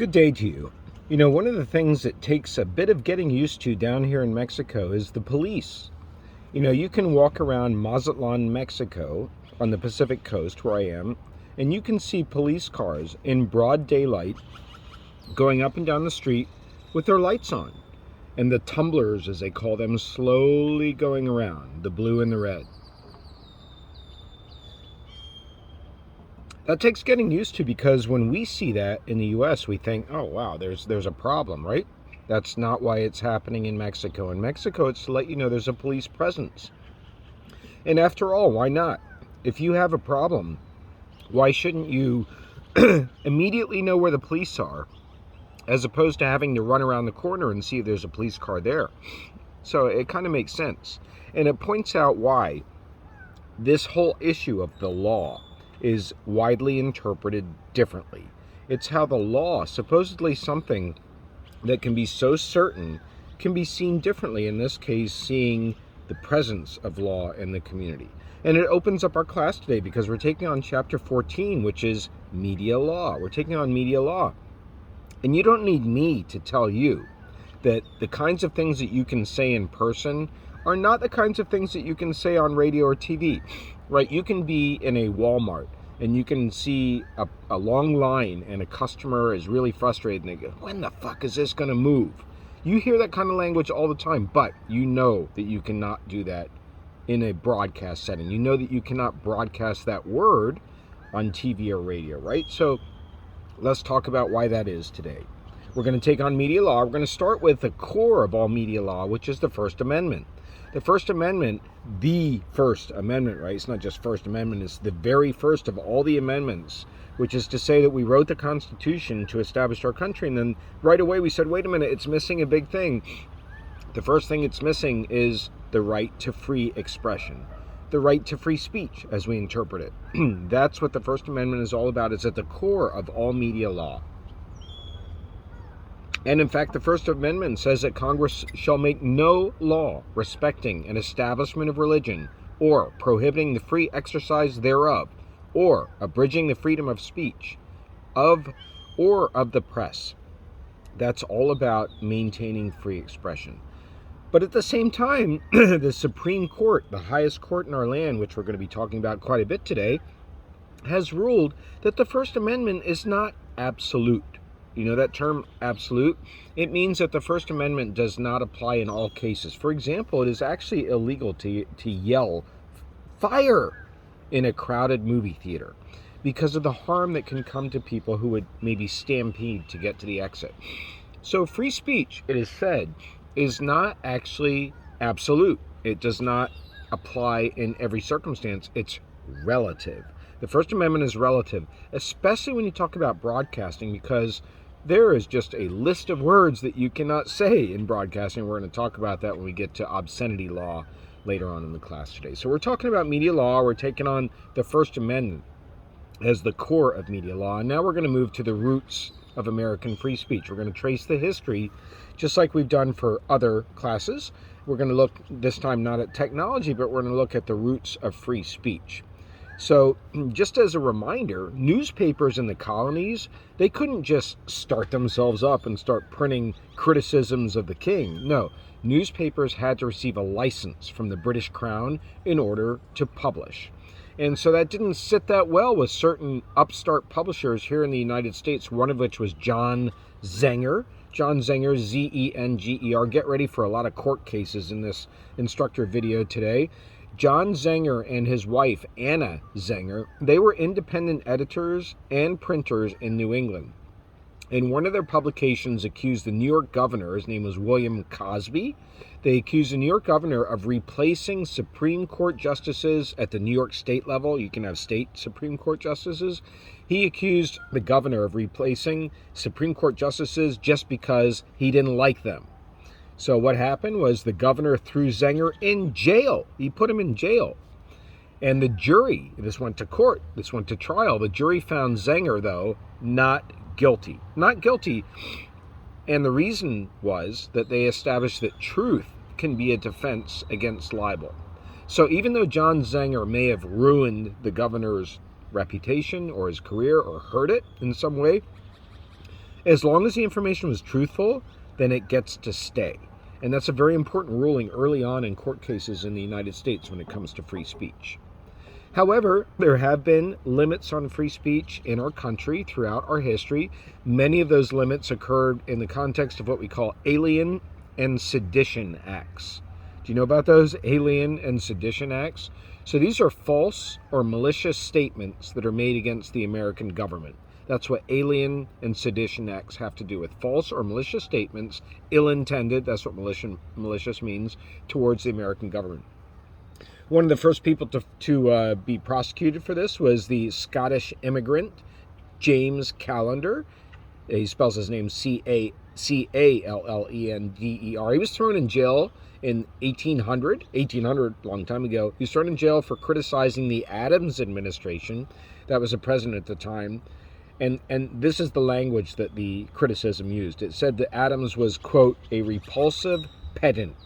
Good day to you. You know, one of the things that takes a bit of getting used to down here in Mexico is the police. You know, you can walk around Mazatlan, Mexico, on the Pacific coast where I am, and you can see police cars in broad daylight going up and down the street with their lights on. And the tumblers, as they call them, slowly going around, the blue and the red. That takes getting used to, because when we see that in the U.S., we think, oh, wow, there's a problem, right? That's not why it's happening in Mexico. In Mexico, it's to let you know there's a police presence. And after all, why not? If you have a problem, why shouldn't you immediately know where the police are, as opposed to having to run around the corner and see if there's a police car there? So it kind of makes sense. And it points out why this whole issue of the law is widely interpreted differently. It's how the law, supposedly something that can be so certain, can be seen differently. In this case, seeing the presence of law in the community. And it opens up our class today because we're taking on chapter 14, which is media law. We're taking on media law. And you don't need me to tell you that the kinds of things that you can say in person are not the kinds of things that you can say on radio or TV, right? You can be in a Walmart and you can see a long line and a customer is really frustrated and they go, when the fuck is this going to move? You hear that kind of language all the time, but you know that you cannot do that in a broadcast setting. You know that you cannot broadcast that word on TV or radio, right? So let's talk about why that is today. We're going to take on media law. We're going to start with the core of all media law, which is the First Amendment. The First Amendment, right? It's not just First Amendment, it's the very first of all the amendments, which is to say that we wrote the Constitution to establish our country, and then right away we said, wait a minute, it's missing a big thing. The first thing it's missing is the right to free expression, the right to free speech, as we interpret it. That's what the First Amendment is all about. It's at the core of all media law. And in fact, the First Amendment says that Congress shall make no law respecting an establishment of religion, or prohibiting the free exercise thereof, or abridging the freedom of speech, or of the press. That's all about maintaining free expression. But at the same time, the Supreme Court, the highest court in our land, which we're going to be talking about quite a bit today, has ruled that the First Amendment is not absolute. You know that term, absolute? It means that the First Amendment does not apply in all cases. For example, it is actually illegal to yell fire in a crowded movie theater because of the harm that can come to people who would maybe stampede to get to the exit. So free speech, it is said, is not actually absolute. It does not apply in every circumstance. It's relative. The First Amendment is relative, especially when you talk about broadcasting, because there is just a list of words that you cannot say in broadcasting. We're going to talk about that when we get to obscenity law later on in the class today. So we're talking about media law. We're taking on the First Amendment as the core of media law. And now we're going to move to the roots of American free speech. We're going to trace the history, just like we've done for other classes. We're going to look this time not at technology, but we're going to look at the roots of free speech. So just as a reminder, newspapers in the colonies, they couldn't just start themselves up and start printing criticisms of the king. No, newspapers had to receive a license from the British Crown in order to publish. And so that didn't sit that well with certain upstart publishers here in the United States, one of which was John Zenger. John Zenger, Zenger. Get ready for a lot of court cases in this instructor video today. John Zenger and his wife, Anna Zenger, they were independent editors and printers in New England. And one of their publications accused the New York governor, his name was William Cosby, they accused the New York governor of replacing Supreme Court justices at the New York state level. You can have state Supreme Court justices. He accused the governor of replacing Supreme Court justices just because he didn't like them. So what happened was the governor threw Zenger in jail. He put him in jail. And the jury, this went to court, this went to trial. The jury found Zenger, though, not guilty. Not guilty. And the reason was that they established that truth can be a defense against libel. So even though John Zenger may have ruined the governor's reputation or his career or hurt it in some way, As long as the information was truthful, then it gets to stay. And that's a very important ruling early on in court cases in the United States when it comes to free speech. However, there have been limits on free speech in our country throughout our history. Many of those limits occurred in the context of what we call Alien and Sedition Acts. Do you know about those Alien and Sedition Acts? So these are false or malicious statements that are made against the American government. That's what Alien and Sedition Acts have to do with. False or malicious statements, ill-intended, that's what malicious means, towards the American government. One of the first people to be prosecuted for this was the Scottish immigrant, James Callender. He spells his name Callender. He was thrown in jail in 1800, a long time ago. He was thrown in jail for criticizing the Adams administration. That was the president at the time. And this is the language that the criticism used. It said that Adams was, quote, a repulsive pedant.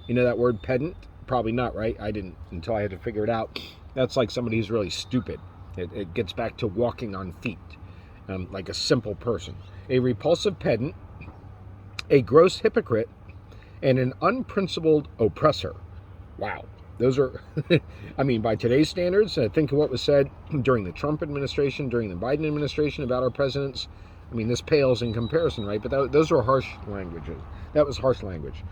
You know that word pedant? Probably not, right? I didn't until I had to figure it out. That's like somebody who's really stupid. It gets back to walking on feet, like a simple person. A repulsive pedant, a gross hypocrite, and an unprincipled oppressor. Wow. Those are, I mean, by today's standards, think of what was said during the Trump administration, during the Biden administration about our presidents. I mean, this pales in comparison, right? But those are harsh languages. That was harsh language.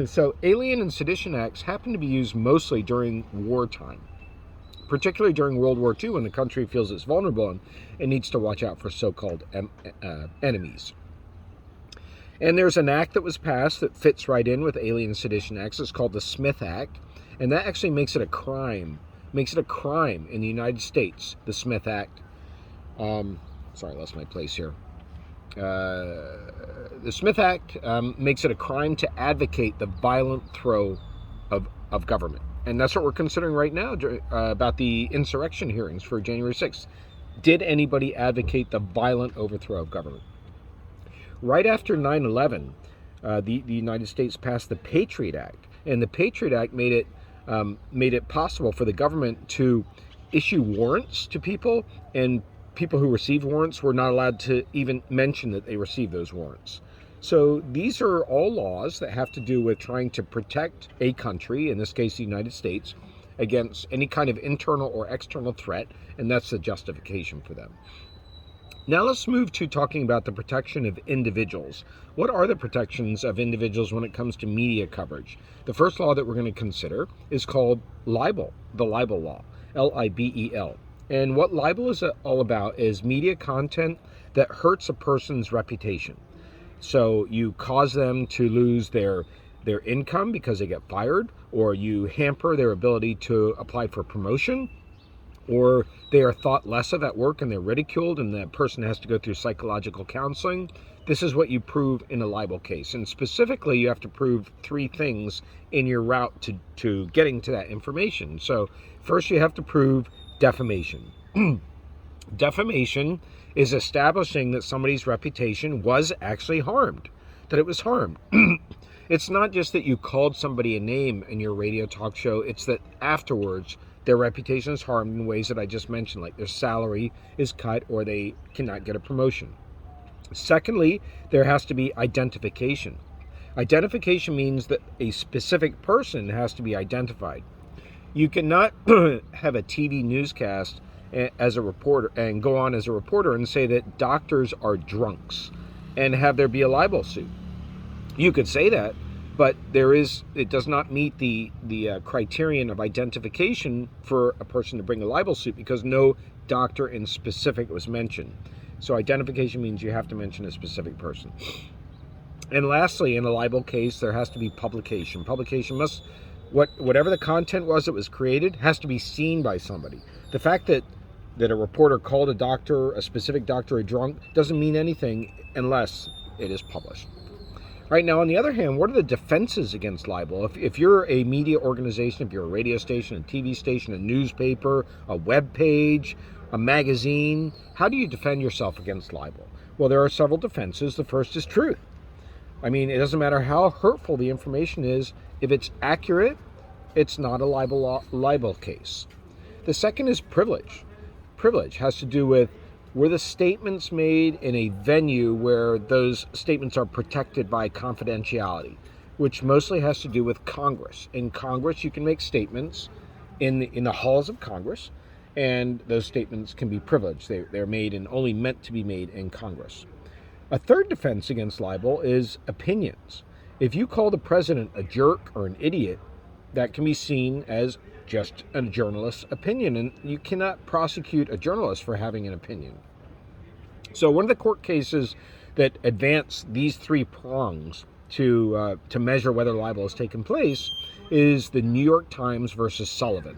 So Alien and Sedition Acts happen to be used mostly during wartime, particularly during World War II when the country feels it's vulnerable and needs to watch out for so-called enemies. And there's an act that was passed that fits right in with Alien and Sedition Acts. It's called the Smith Act. And that actually makes it a crime. Makes it a crime in the United States, the Smith Act. Sorry, I lost my place here. The Smith Act makes it a crime to advocate the violent throw of government. And that's what we're considering right now about the insurrection hearings for January 6th. Did anybody advocate the violent overthrow of government? Right after 9/11, the United States passed the Patriot Act. And the Patriot Act made it possible for the government to issue warrants to people, and people who received warrants were not allowed to even mention that they received those warrants. So these are all laws that have to do with trying to protect a country, in this case the United States, against any kind of internal or external threat, and that's the justification for them. Now let's move to talking about the protection of individuals. What are the protections of individuals when it comes to media coverage? The first law that we're going to consider is called libel, the libel law, Libel. And what libel is all about is media content that hurts a person's reputation. So you cause them to lose their income because they get fired, or you hamper their ability to apply for promotion, or they are thought less of at work and they're ridiculed and that person has to go through psychological counseling. This is what you prove in a libel case. And specifically, you have to prove three things in your route to getting to that information. So first, you have to prove defamation. Defamation is establishing that somebody's reputation was actually harmed, that it was harmed. It's not just that you called somebody a name in your radio talk show, it's that afterwards their reputation is harmed in ways that I just mentioned, like their salary is cut or they cannot get a promotion. Secondly, there has to be identification. Identification means that a specific person has to be identified. You cannot have a TV newscast as a reporter and go on as a reporter and say that doctors are drunks and have there be a libel suit. You could say that, but it does not meet the criterion of identification for a person to bring a libel suit because no doctor in specific was mentioned. So identification means you have to mention a specific person. And lastly, in a libel case, there has to be publication. Publication must, whatever the content was that was created, has to be seen by somebody. The fact that a reporter called a specific doctor a drunk, doesn't mean anything unless it is published. Right now, on the other hand, what are the defenses against libel? If you're a media organization, if you're a radio station, a TV station, a newspaper, a web page, a magazine, how do you defend yourself against libel? Well, there are several defenses. The first is truth. I mean, it doesn't matter how hurtful the information is. If it's accurate, it's not a libel case. The second is privilege. Privilege has to do with were the statements made in a venue where those statements are protected by confidentiality, which mostly has to do with Congress. In Congress, you can make statements in the halls of Congress, and those statements can be privileged. They're made and only meant to be made in Congress. A third defense against libel is opinions. If you call the president a jerk or an idiot, that can be seen as just a journalist's opinion, and you cannot prosecute a journalist for having an opinion. So one of the court cases that advance these three prongs to measure whether libel has taken place is the New York Times versus Sullivan.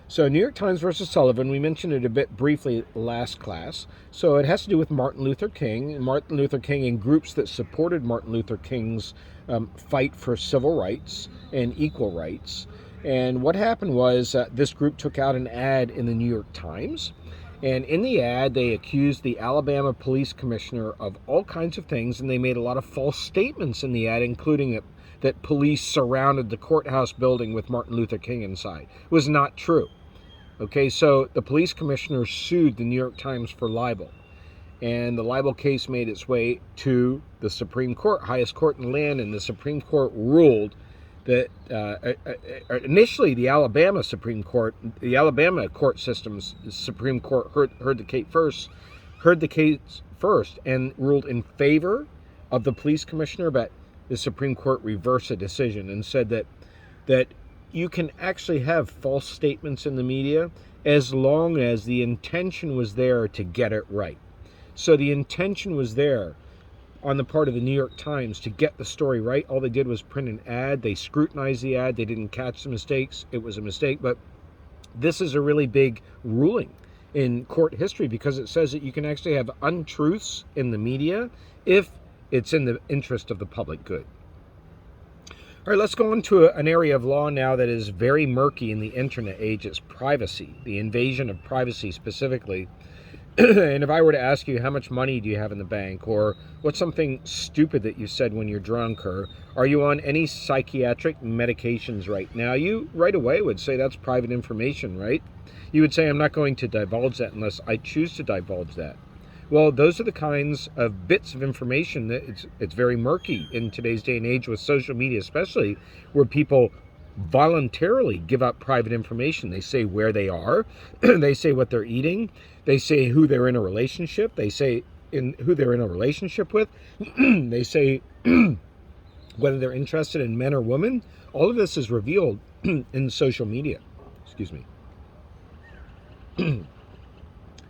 So New York Times versus Sullivan, we mentioned it a bit briefly last class. So it has to do with Martin Luther King, and groups that supported Martin Luther King's fight for civil rights and equal rights. And what happened was this group took out an ad in the New York Times. And in the ad, they accused the Alabama police commissioner of all kinds of things, and they made a lot of false statements in the ad, including that police surrounded the courthouse building with Martin Luther King inside. It was not true. Okay, so the police commissioner sued the New York Times for libel. And the libel case made its way to the Supreme Court, highest court in the land, and the Supreme Court ruled that initially the Alabama Supreme Court, the Alabama court system's Supreme Court heard the case first and ruled in favor of the police commissioner, but the Supreme Court reversed the decision and said that you can actually have false statements in the media as long as the intention was there to get it right. So the intention was there on the part of the New York Times to get the story right. All they did was print an ad. They scrutinized the ad. They didn't catch the mistakes. It was a mistake. But this is a really big ruling in court history because it says that you can actually have untruths in the media if it's in the interest of the public good. All right, let's go on to an area of law now that is very murky in the internet age. It's privacy, the invasion of privacy specifically. And if I were to ask you, how much money do you have in the bank? Or what's something stupid that you said when you're drunk? Or are you on any psychiatric medications right now? You right away would say that's private information, right? You would say, I'm not going to divulge that unless I choose to divulge that. Well, those are the kinds of bits of information that it's very murky in today's day and age with social media, especially where people voluntarily give up private information. They say where they are, they say what they're eating, they say who they're in a relationship, they say who they're in a relationship with, they say whether they're interested in men or women. All of this is revealed in social media. Excuse me.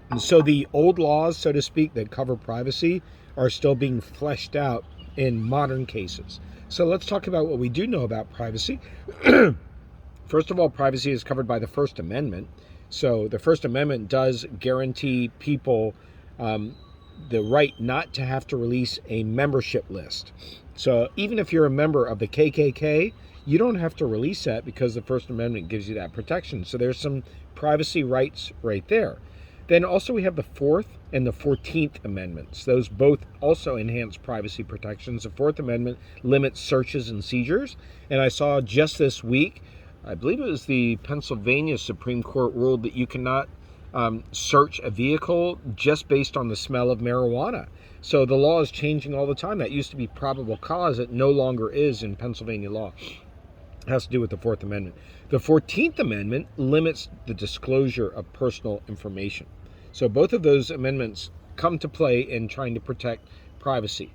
And so the old laws, so to speak, that cover privacy are still being fleshed out in modern cases. So let's talk about what we do know about privacy. First of all, privacy is covered by the First Amendment. So the First Amendment does guarantee people the right not to have to release a membership list. So even if you're a member of the KKK, you don't have to release that because the First Amendment gives you that protection. So there's some privacy rights right there. Then also we have the Fourth and the 14th Amendments. Those both also enhance privacy protections. The Fourth Amendment limits searches and seizures. And I saw just this week, I believe it was the Pennsylvania Supreme Court ruled that you cannot search a vehicle just based on the smell of marijuana. So the law is changing all the time. That used to be probable cause. It no longer is in Pennsylvania law. It has to do with the Fourth Amendment. The 14th Amendment limits the disclosure of personal information. So both of those amendments come to play in trying to protect privacy.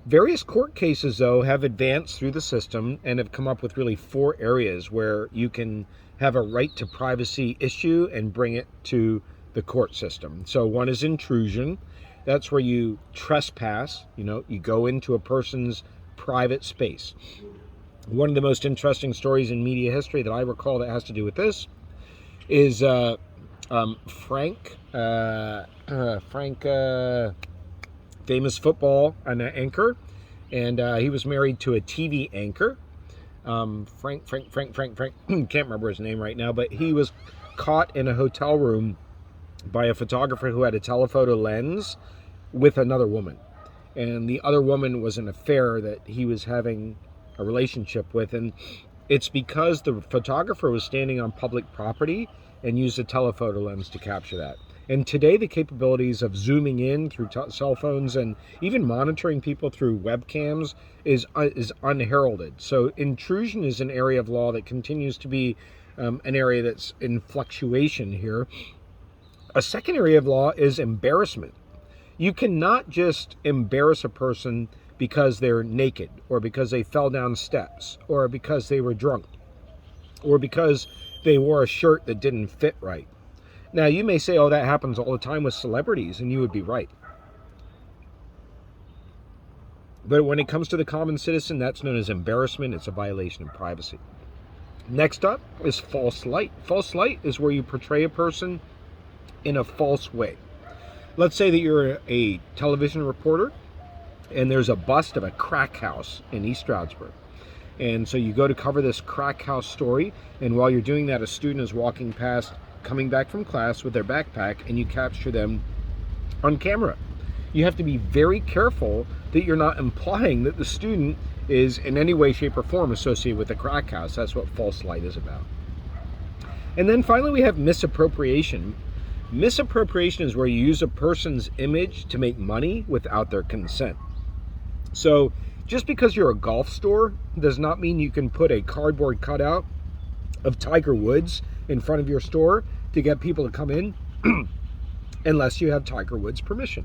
Various court cases, though, have advanced through the system and have come up with really 4 areas where you can have a right to privacy issue and bring it to the court system. So one is intrusion. That's where you trespass. You go into a person's private space. One of the most interesting stories in media history that I recall that has to do with this is Frank, famous football anchor, and he was married to a TV anchor. Frank, can't remember his name right now, but he was caught in a hotel room by a photographer who had a telephoto lens with another woman. And the other woman was an affair that he was having a relationship with, and it's because the photographer was standing on public property and used a telephoto lens to capture that. And today the capabilities of zooming in through cell phones and even monitoring people through webcams is unheralded. So intrusion is an area of law that continues to be an area that's in fluctuation here. A second area of law is embarrassment. You cannot just embarrass a person because they're naked, or because they fell down steps, or because they were drunk, or because they wore a shirt that didn't fit right. Now, you may say, oh, that happens all the time with celebrities, and you would be right. But when it comes to the common citizen, that's known as embarrassment. It's a violation of privacy. Next up is false light. False light is where you portray a person in a false way. Let's say that you're a television reporter and there's a bust of a crack house in East Stroudsburg. And so you go to cover this crack house story, and while you're doing that, a student is walking past, coming back from class with their backpack, and you capture them on camera. You have to be very careful that you're not implying that the student is in any way, shape, or form associated with the crack house. That's what false light is about. And then finally we have misappropriation. Misappropriation is where you use a person's image to make money without their consent. So just because you're a golf store does not mean you can put a cardboard cutout of Tiger Woods in front of your store to get people to come in unless you have Tiger Woods' permission.